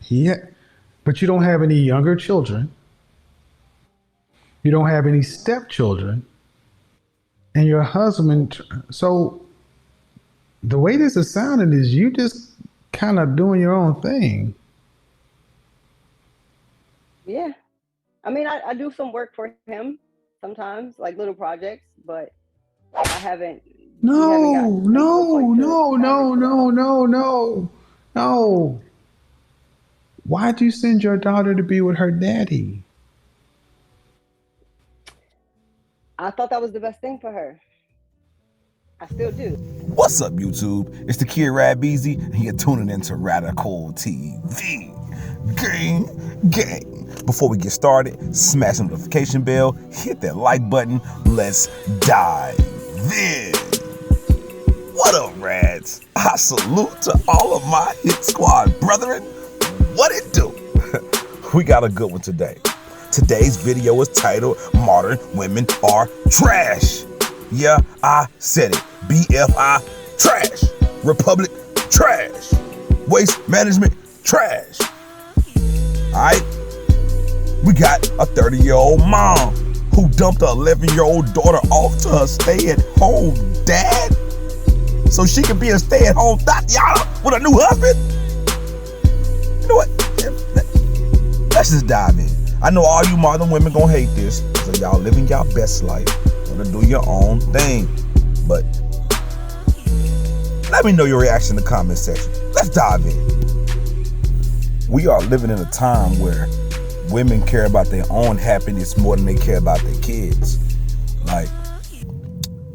Yeah, but you don't have any younger children. You don't have any stepchildren, and your husband. So the way this is sounding is you just kind of doing your own thing. Yeah. I mean, I do some work for him sometimes, like little projects, but I haven't, we haven't No, gotten to the no, point to no, dive no, into that. no, no, no, no. Why'd you send your daughter to be with her daddy? I thought that was the best thing for her. I still do. What's up, YouTube? It's the kid RADbeezy, and you're tuning into Radical TV. Gang, gang. Before we get started, smash the notification bell, hit that like button. Let's dive in. What up, Rads? I salute to all of my hit squad brethren. What it do? We got a good one today. Today's video is titled Modern Women Are Trash. Yeah, I said it. BFI trash. Republic trash. Waste management trash. Alright? We got a 30-year-old mom who dumped her 11-year-old daughter off to her stay-at-home dad so she can be a stay-at-home Tatiana with a new husband. You know what? Let's just dive in. I know all you modern women gonna hate this, so y'all living y'all best life, gonna do your own thing. But let me know your reaction in the comment section. Let's dive in. We are living in a time where women care about their own happiness more than they care about their kids. Like,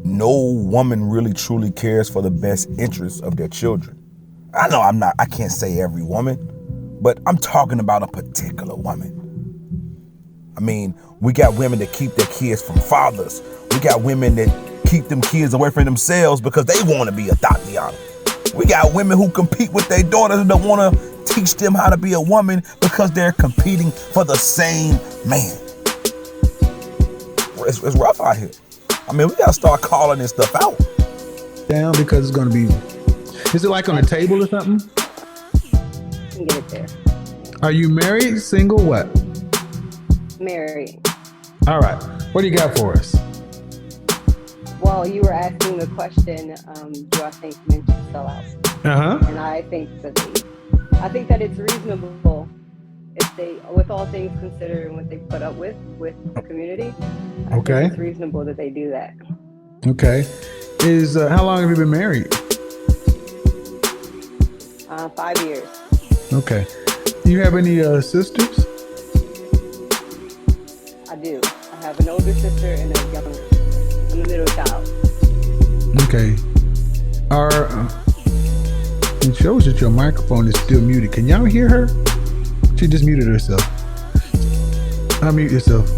no woman really truly cares for the best interests of their children. I know I can't say every woman, but I'm talking about a particular woman. I mean, we got women that keep their kids from fathers. We got women that keep them kids away from themselves because they want to be a Tatiana. We got women who compete with their daughters that want to teach them how to be a woman because they're competing for the same man. It's rough out here. I mean, we got to start calling this stuff out. Down because it's going to be. Is it like on a table or something? I can get it there. Are you married, single, what? Married. All right. What do you got for us? Well, you were asking the question, do I think men should sell out? And I think that it's reasonable if they, with all things considered and what they put up with the community. I think it's reasonable that they do that. Okay. How long have you been married? 5 years. Okay. Do you have any sisters? I do. I have an older sister and a younger sister. I'm a middle child. Okay. It shows that your microphone is still muted. Can y'all hear her? She just muted herself. Unmute yourself.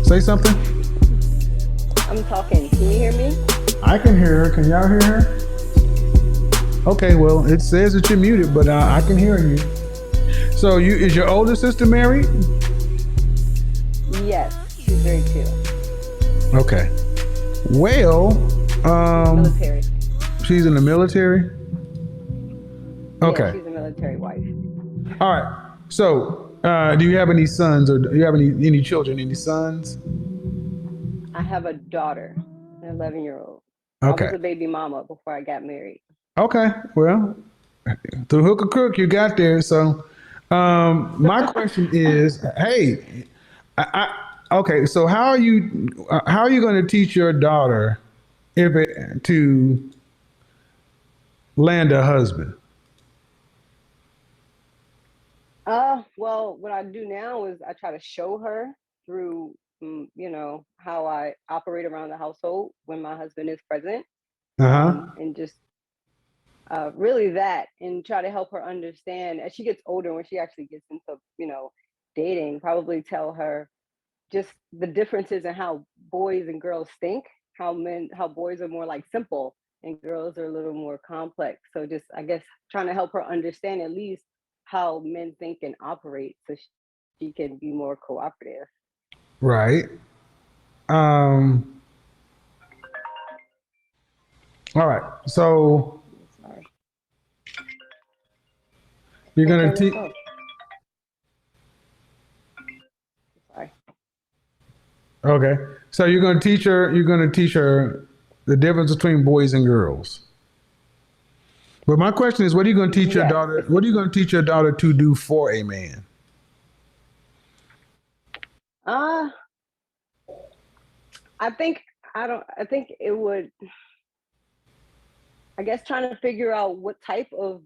Say something. I'm talking. Can you hear me? I can hear her. Can y'all hear her? Okay, well, it says that you're muted, but I can hear you. So is your older sister married? Yes, she's married too. Okay. Well, military. She's in the military? Okay. Yeah, she's a military wife. All right. So, do you have any sons or do you have any children, any sons? I have a daughter, an 11-year-old. Okay. I was a baby mama before I got married. Okay. Well, through hook or crook, you got there. So, my question is, hey, okay. So how are you going to teach your daughter to land a husband? Well, what I do now is I try to show her through, how I operate around the household when my husband is present, and just really that, and try to help her understand as she gets older, when she actually gets into, dating, probably tell her just the differences in how boys and girls think, how boys are more like simple and girls are a little more complex. So just, I guess, trying to help her understand at least how men think and operate so she can be more cooperative. Right. All right. So, Sorry. You're gonna teach. Sorry. Okay, so you're gonna teach her. You're gonna teach her the difference between boys and girls. But my question is, what are you going to teach your daughter? What are you going to teach your daughter to do for a man? I think it would. I guess trying to figure out what type of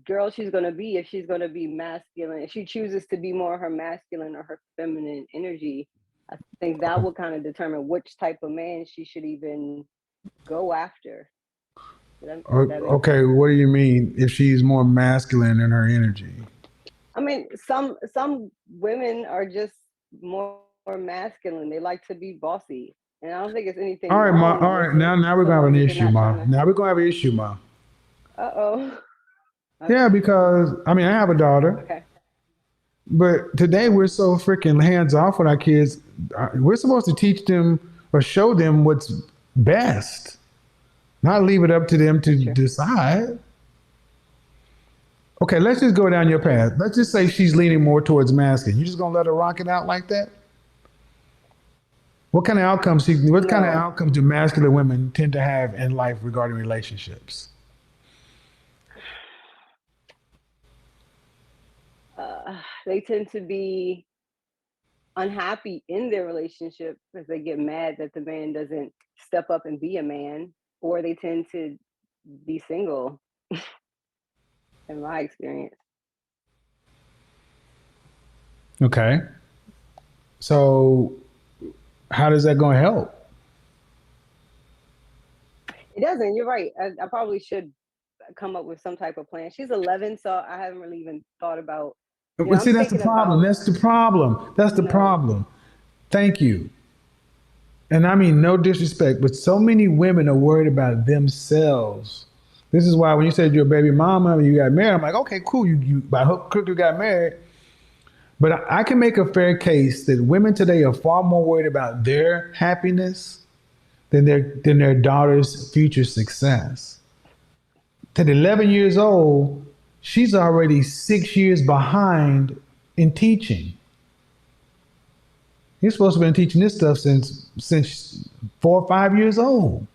girl she's going to be. If she's going to be masculine, if she chooses to be more her masculine or her feminine energy, I think that will kind of determine which type of man she should even go after. Okay, what do you mean if she's more masculine in her energy? I mean, some women are just more masculine. They like to be bossy, and I don't think it's anything. All right, Ma. wrong All right, with it, now we're so gonna have long an as you're issue, not Ma. trying to. Now we're gonna have an issue, Ma. Uh-oh. Yeah, because I mean I have a daughter. Okay. But today we're so freaking hands off with our kids. We're supposed to teach them or show them what's best, not leave it up to them to decide. Okay, let's just go down your path. Let's just say she's leaning more towards masculine. You just gonna let her rock it out like that? What kind of outcomes? What kind of outcomes do masculine women tend to have in life regarding relationships? They tend to be unhappy in their relationship because they get mad that the man doesn't step up and be a man, or they tend to be single. In my experience. Okay. So, how does that going to help? It doesn't. You're right. I probably should come up with some type of plan. She's 11, so I haven't really even thought about. But see, that's the problem. That's the problem. That's the problem. Thank you. And I mean, no disrespect, but so many women are worried about themselves. This is why when you said you're a baby mama and you got married, I'm like, okay, cool. You by hook crook you got married. But I can make a fair case that women today are far more worried about their happiness than their daughter's future success. At 11 years old, she's already 6 years behind in teaching. You're supposed to have been teaching this stuff since 4 or 5 years old.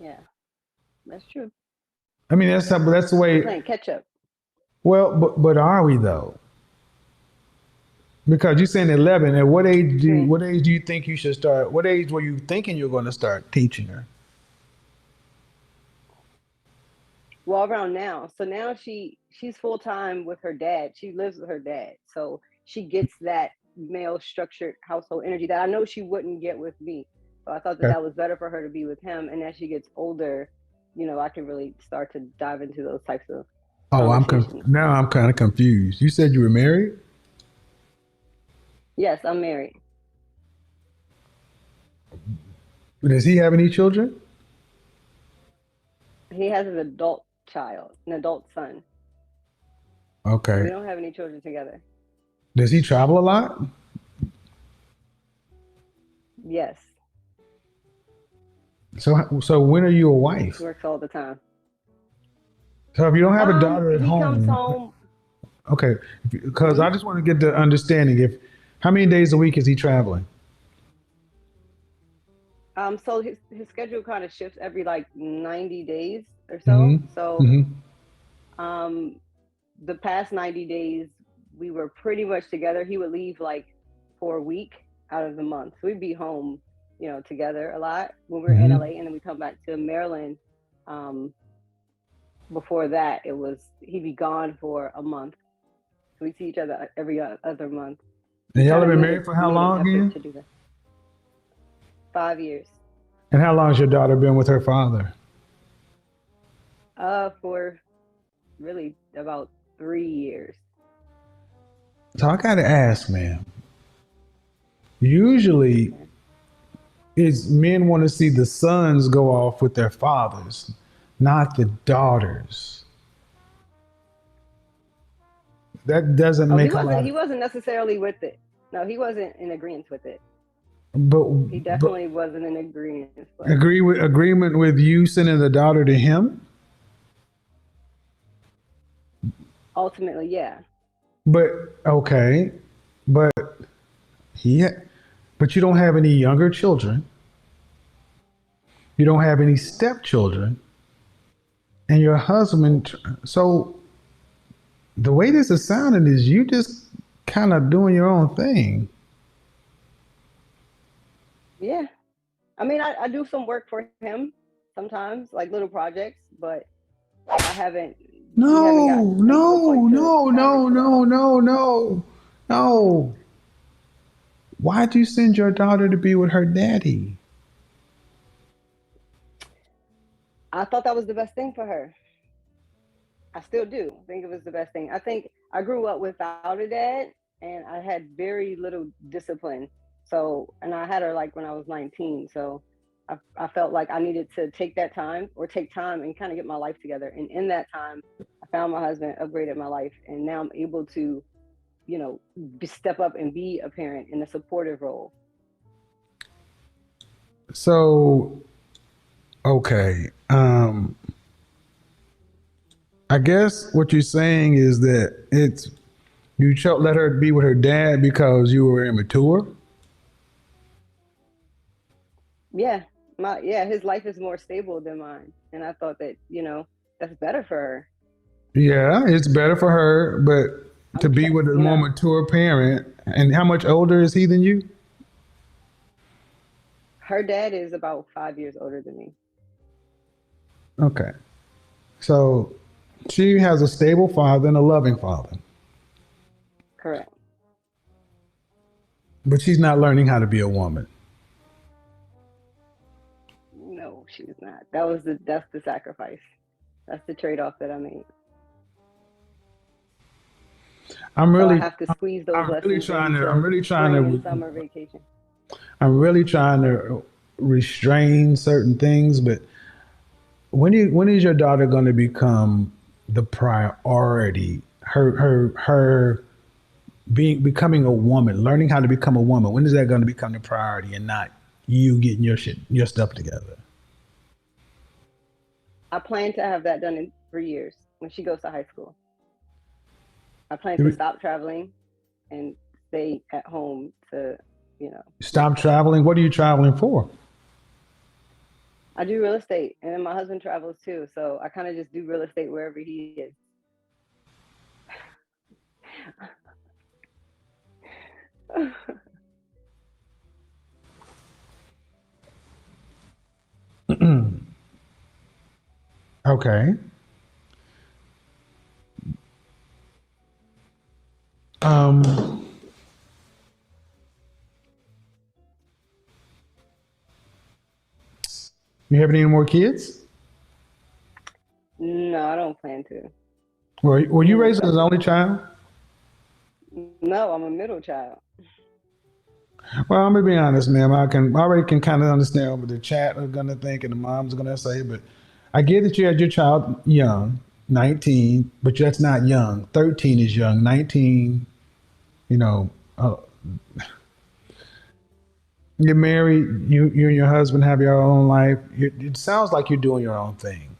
Yeah, that's true. I mean, that's the way. Playing catch up. Well, but are we though? Because you're saying 11. At what age do you think you should start? What age were you thinking you're going to start teaching her? Well, around now. So now she's full time with her dad. She lives with her dad, so she gets that male structured household energy that I know she wouldn't get with me. So I thought that was better for her to be with him. And as she gets older, I can really start to dive into those types of. Oh, now I'm kind of confused. You said you were married? Yes, I'm married. Does he have any children? He has an adult child, an adult son. Okay. We don't have any children together. Does he travel a lot? Yes. So when are you a wife? He works all the time. So if you don't have a daughter at home, he comes home. Okay, because I just want to get the understanding. How many days a week is he traveling? So his schedule kind of shifts every 90 days or so. So, the past 90 days we were pretty much together. He would leave for a week out of the month. So we'd be home, together a lot when we were in LA, and then we come back to Maryland. Before that, he'd be gone for a month. So we see each other every other month. And y'all have been married for how long again? To do that. 5 years. And how long has your daughter been with her father? For really about 3 years. So I gotta ask, man. Usually, men want to see the sons go off with their fathers, not the daughters. That doesn't make a lot. He wasn't necessarily with it. No, he wasn't in agreement with it. But he definitely wasn't in agreement. Agreement with you sending the daughter to him? Ultimately, yeah. But okay, but yeah, but you don't have any younger children. You don't have any stepchildren, and your husband. So the way this is sounding is you just kind of doing your own thing. Yeah. I mean, I do some work for him sometimes, like little projects, but we haven't No, gotten to the no, point to no, dive no, into that. no, no, no, no. Why'd you send your daughter to be with her daddy? I thought that was the best thing for her. I still do think it was the best thing. I think I grew up without a dad and I had very little discipline. So, and I had her like when I was 19. So I felt like I needed to take that time or take time and kind of get my life together. And in that time, I found my husband, upgraded my life. And now I'm able to, step up and be a parent in a supportive role. So, okay. I guess what you're saying is that let her be with her dad because you were immature. Yeah. His life is more stable than mine. And I thought that, that's better for her. Yeah, it's better for her, but to I'm be trying, with a more mature parent. And how much older is he than you? her dad is about 5 years older than me. Okay. So she has a stable father and a loving father, Correct. but she's not learning how to be a woman. No, she was not. That's the sacrifice. That's the trade-off that I made. I'm So I really, have to squeeze those I'm really lessons trying to, into spring and summer vacation. I'm really trying to restrain certain things. But when is your daughter going to become the priority? Her becoming a woman, learning how to become a woman. When is that going to become the priority and not you getting your stuff together? I plan to have that done in 3 years when she goes to high school. I plan to stop traveling and stay at home to, Stop traveling. What are you traveling for? I do real estate and my husband travels too. So I kind of just do real estate wherever he is. Okay. Um, you have any more kids? No, I don't plan to. Were you raised as an only child? No, I'm a middle child. Well, I'm gonna be honest, ma'am. I already can kind of understand what the chat are gonna think and the mom's gonna say, but I get that you had your child young, 19, but that's not young. 13 is young. 19, you know, uh, you're married. You and your husband have your own life. It sounds like you're doing your own thing.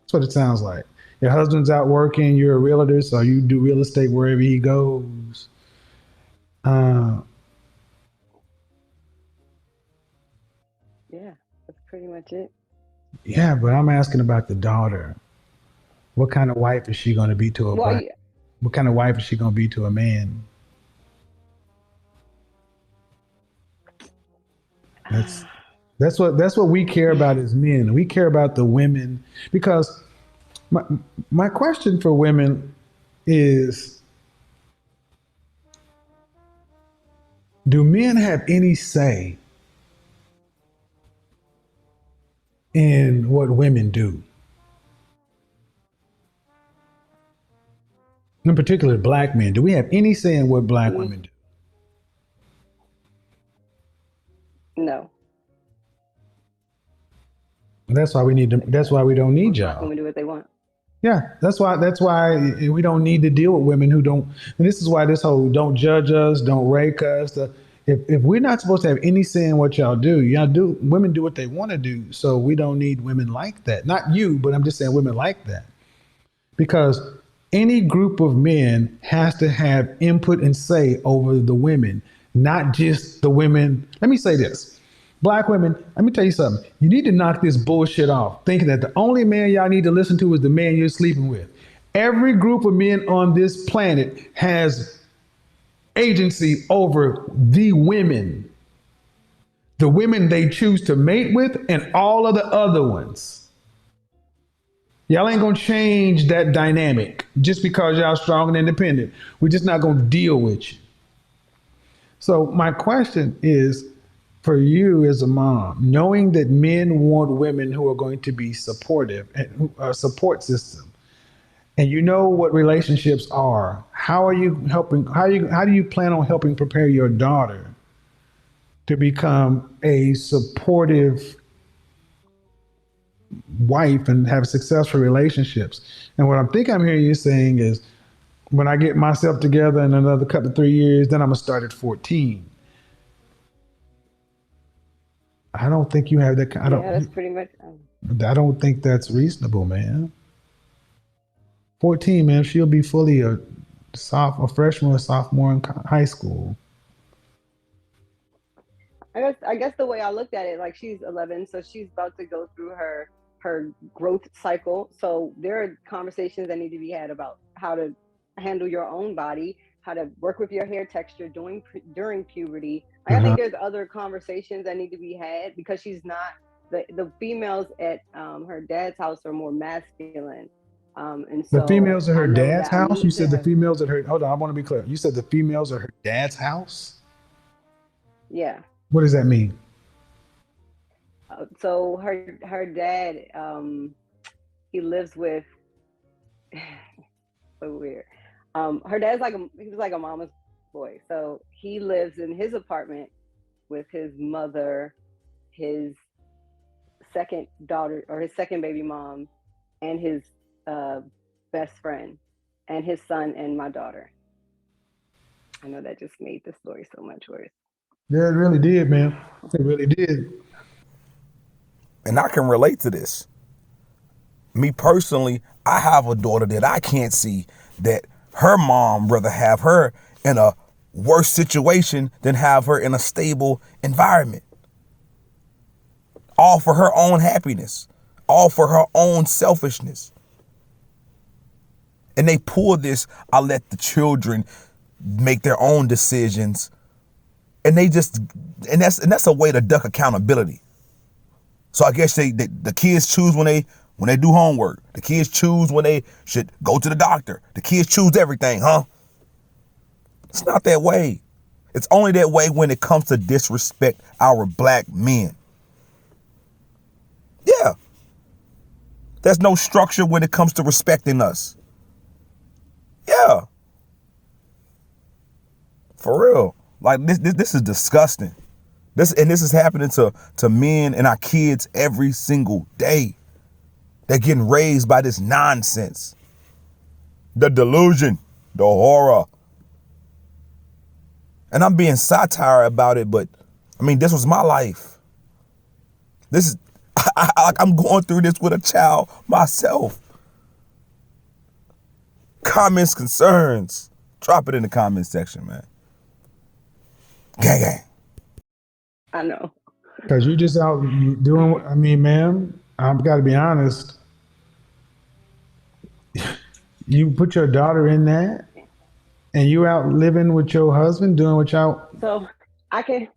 That's what it sounds like. Your husband's out working. You're a realtor, so you do real estate wherever he goes. Uh, Yeah, that's pretty much it. yeah, but I'm asking about the daughter. What kind of wife is she going to be to a Well, black? What kind of wife is she going to be to a man? That's that's what we care about as men. We care about the women because my my question for women is: do men have any say in what women do? In particular, black men. Do we have any say in what black women do? no. That's why we need to. That's why we don't need Black y'all. women do what they want. Yeah, that's why we don't need to deal with women who don't. And this is why this whole "don't judge us, don't rake us." If we're not supposed to have any say in what y'all do. Women do what they want to do, so we don't need women like that. Not you, but I'm just saying women like that because any group of men has to have input and say over the women, not just the women. Let me say this. Black women, let me tell you something. You need to knock this bullshit off, thinking that the only man y'all need to listen to is the man you're sleeping with. Every group of men on this planet has agency over the women they choose to mate with, and all of the other ones. Y'all ain't gonna change that dynamic just because y'all strong and independent. We're just not gonna deal with you. So my question is for you as a mom, knowing that men want women who are going to be supportive and a support system, and you know what relationships are, how are you helping? How do you plan on helping prepare your daughter to become a supportive wife and have successful relationships? And what I'm hearing you saying is, when I get myself together in another couple of 3 years, then I'm gonna start at 14. I don't think you have that. Yeah, that's pretty much. I don't think that's reasonable, man. 14, man. She'll be fully a freshman or sophomore in high school. I guess the way I looked at it, like she's 11, so she's about to go through her growth cycle. So there are conversations that need to be had about how to handle your own body, how to work with your hair texture during puberty. I think there's other conversations that need to be had, because she's not the females at her dad's house are more masculine. And so the females at her dad's house? You said the have, females at her, hold on, I want to be clear. You said the females at her dad's house? Yeah. What does that mean? So her dad, he lives with, so weird. Her dad's he was like a mama's boy. So he lives in his apartment with his mother, his second daughter, or his second baby mom, and his best friend, and his son, and my daughter. I know that just made the story so much worse. Yeah, it really did, man. It really did. And I can relate to this. Me personally, I have a daughter that I can't see that her mom rather have her in a worse situation than have her in a stable environment. All for her own happiness, all for her own selfishness. And they pull this, I let the children make their own decisions. And that's a way to duck accountability. So I guess the kids choose when they do homework. The kids choose when they should go to the doctor. The kids choose everything, huh? It's not that way. It's only that way when it comes to disrespect our black men. Yeah. There's no structure when it comes to respecting us. Yeah. For real. Like this is disgusting. This is happening to men and our kids every single day. They're getting raised by this nonsense. The delusion, the horror. And I'm being satire about it, but I mean, this was my life. This is, I'm going through this with a child myself. Comments, concerns, drop it in the comment section, man. Gang, gang. I know. Because you just out doing, I mean, man, I've got to be honest. You put your daughter in that, and you out living with your husband, doing what y'all. So I can,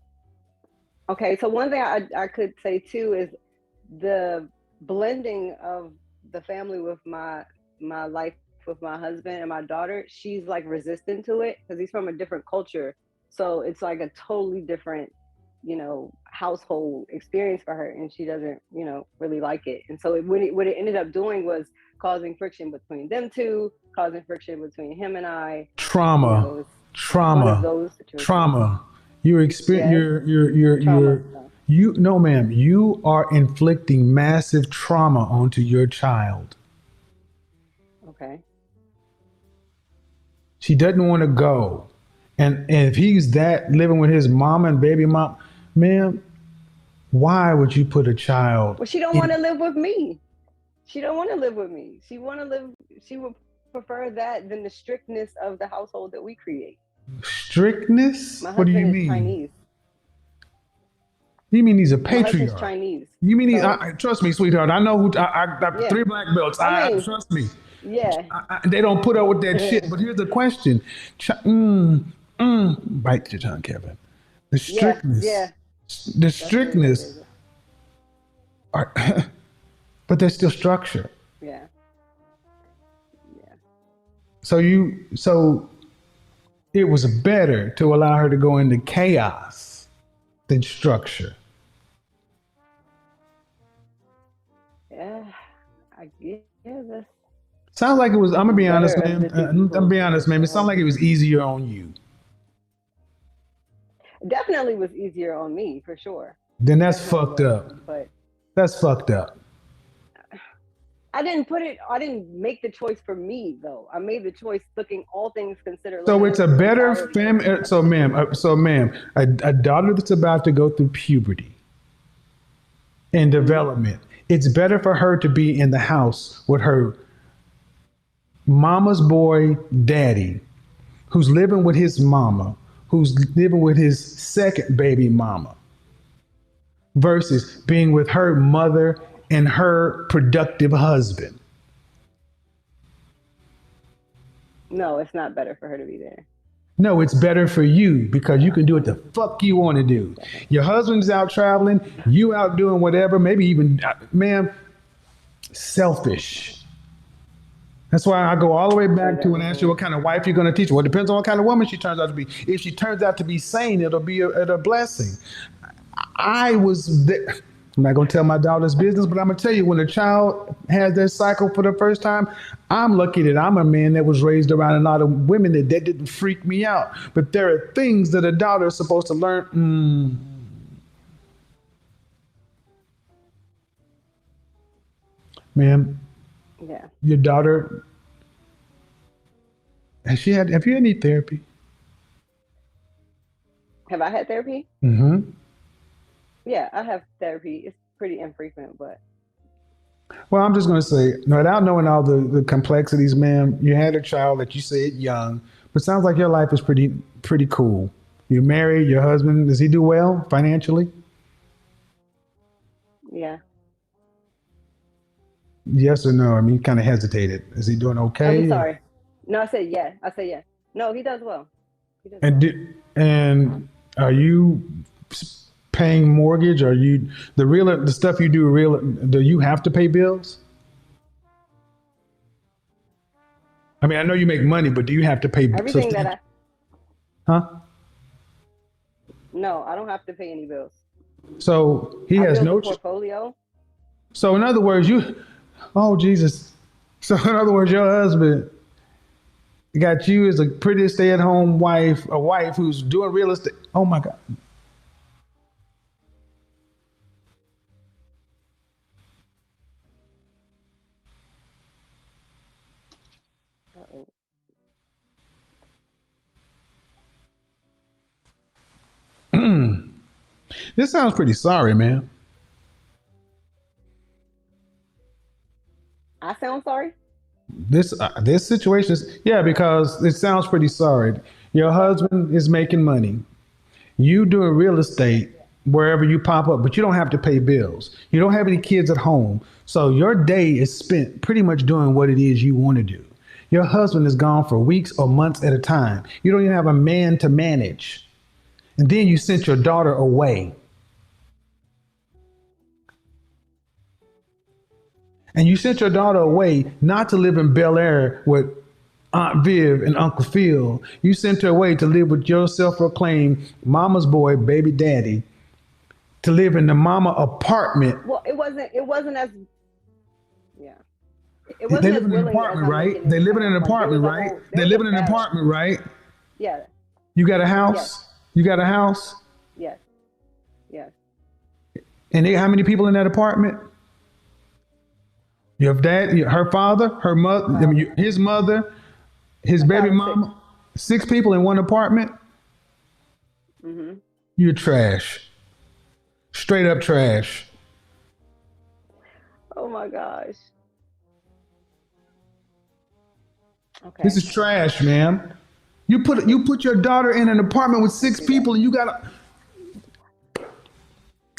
okay, so one thing I could say too is the blending of the family with my life with my husband and my daughter. She's like resistant to it because he's from a different culture. So it's like a totally different, household experience for her, and she doesn't, really like it. And so what it ended up doing was causing friction between them two, causing friction between him and I. Trauma. One of those situations. Trauma. You're no, ma'am. You are inflicting massive trauma onto your child. Okay. She doesn't want to go. And if he's that living with his mom and baby mom, ma'am, why would you put a child? Well, she don't want to live with me. She don't want to live with me. She would prefer that than the strictness of the household that we create. Strictness? My What do you husband is mean? Chinese. You mean he's a My husband's patriarch? Chinese. You mean So trust me, sweetheart. I know who. I got yeah, 3 black belts. I mean, Trust me. yeah, They don't put up with that shit. But here's the question: bite your tongue, Kevin. The yeah, strictness, yeah. the That's what it is. strictness, are, but there's still structure. Yeah, yeah. So it was better to allow her to go into chaos than structure. Yeah, I guess that's Sounds like it was. I'm gonna be honest, better of man. the two I'm gonna evils be honest, man. It to sounds have. like it was easier on you. Definitely was easier on me for sure. Then that's Definitely fucked was. up. But That's fucked up. I didn't make the choice for me though. I made the choice looking all things considered, So looking it's at a the better totality of fam. So ma'am, a daughter that's about to go through puberty and development. It's better for her to be in the house with her mama's boy daddy, who's living with his mama, who's living with his second baby mama, versus being with her mother and her productive husband. No, it's not better for her to be there. No, it's better for you because you can do what the fuck you want to do. Your husband's out traveling, you out doing whatever, maybe even, ma'am, selfish. That's why I go all the way back to and ask you what kind of wife you're going to teach. Well, it depends on what kind of woman she turns out to be. If she turns out to be sane, it'll be a blessing. I was there. I'm not going to tell my daughter's business, but I'm going to tell you when a child has that cycle for the first time, I'm lucky that I'm a man that was raised around a lot of women that didn't freak me out. But there are things that a daughter is supposed to learn. Ma'am, Yeah. your daughter, have you had any therapy? Have I had therapy? Mm-hmm. Yeah, I have therapy. It's pretty infrequent, but Well, I'm just going to say, without knowing all the complexities, ma'am, you had a child that you said young, but sounds like your life is pretty cool. You're married, your husband, does he do well financially? yeah. Yes or no? I mean, he kind of hesitated. Is he doing okay? I'm sorry. No, I said yeah. I said yeah. No, he does well. He does And well. and are you paying mortgage? Are you the stuff you do? Do you have to pay bills? I mean, I know you make money, but do you have to pay? Everything that I Huh? No, I don't have to pay any bills. So he I has built no a portfolio. So in other words, oh Jesus. So in other words, your husband got you as a pretty stay-at-home wife, a wife who's doing real estate. Oh my God. Uh-oh. This sounds pretty sorry, man. I sound sorry. This situation is, yeah, because it sounds pretty sorry. Your husband is making money. You doing real estate wherever you pop up, but you don't have to pay bills. You don't have any kids at home. So your day is spent pretty much doing what it is you want to do. Your husband is gone for weeks or months at a time. You don't even have a man to manage. And then you sent your daughter away. And you sent your daughter away not to live in Bel Air with Aunt Viv and Uncle Phil. You sent her away to live with your self-proclaimed mama's boy, baby daddy, to live in the mama apartment. Well, it wasn't as yeah. It They wasn't live as in an willing as apartment, I'm right? making it They live in an sound. Like apartment, right? They live in an apartment, right? Yeah. You got a house? Yes. You got a house? Yes. Yes. And how many people in that apartment? Your dad, her father, her mother, I mean, his mother, his baby mama. 6 people in one apartment? Mm-hmm. You're trash. Straight up trash. Oh my gosh. Okay. This is trash, man. You put your daughter in an apartment with 6 people, and you got.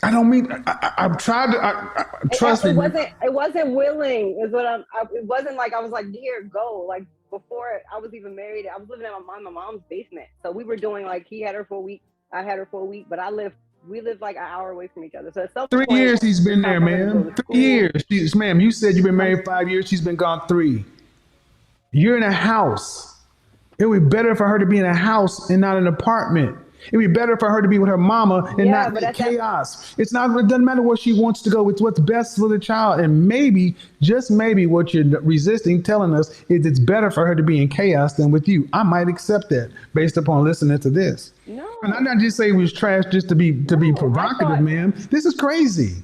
I don't mean. I've tried to. Trust me. It wasn't willing. Is what it wasn't like I was like, here, go. Like before I was even married, I was living in my mom's basement. So we were doing like he had her for a week, I had her for a week, but we lived like an hour away from each other. So at some 3 point, years he's been there, man. 3 years. Ma'am, you said you've been married 5 years. She's been gone 3. You're in a house. It would be better for her to be in a house and not an apartment. It'd be better for her to be with her mama and not make chaos. It's not. It doesn't matter where she wants to go. It's what's best for the child. And maybe, just maybe, what you're resisting telling us is it's better for her to be in chaos than with you. I might accept that based upon listening to this. No. And I'm not just saying it was trash just to be provocative, ma'am. This is crazy.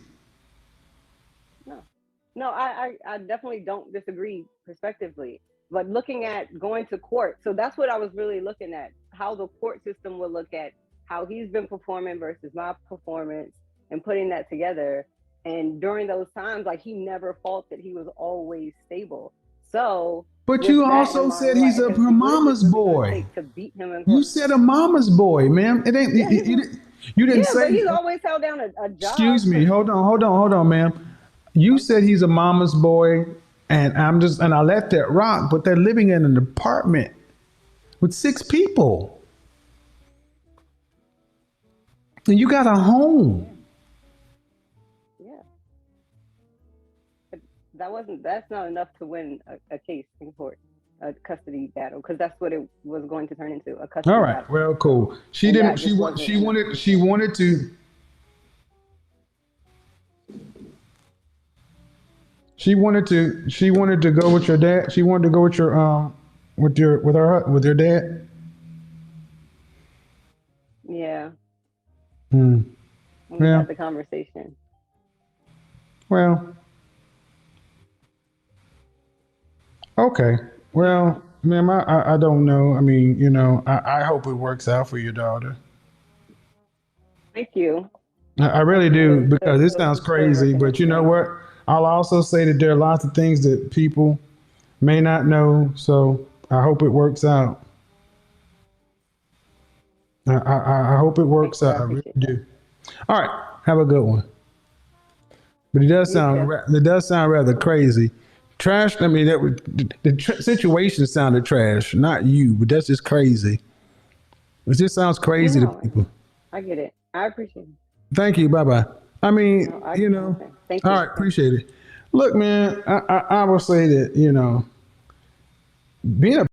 No, I definitely don't disagree prospectively. But looking at going to court, so that's what I was really looking at, how the court system will look at how he's been performing versus my performance and putting that together. And during those times, like he never faulted, he was always stable. So but you also said he's her mama's boy. To beat him in you said a mama's boy, ma'am. It ain't you didn't say but he's always held down a job. Excuse me, hold on, ma'am. You said he's a mama's boy. And I let that rock, but they're living in an apartment with 6 people. And you got a home. Yeah. That's not enough to win a case in court, a custody battle, because that's what it was going to turn into, a custody battle. All right, well, cool. She wanted to. She wanted to go with your dad. She wanted to go with with your dad. Yeah. We had the conversation. Well. Okay. Well, ma'am, I don't know. I mean, I hope it works out for your daughter. Thank you. I really do, because it sounds crazy, but you know what? I'll also say that there are lots of things that people may not know, so I hope it works out. I hope it works out. I really do. All right, have a good one. But it does sound rather crazy. Trash. I mean, the situation sounded trash, not you, but that's just crazy. It just sounds crazy to people. I get it. I appreciate it. Thank you. Bye bye. I mean, Thank you. All right, appreciate it. Look, man, I will say that, being a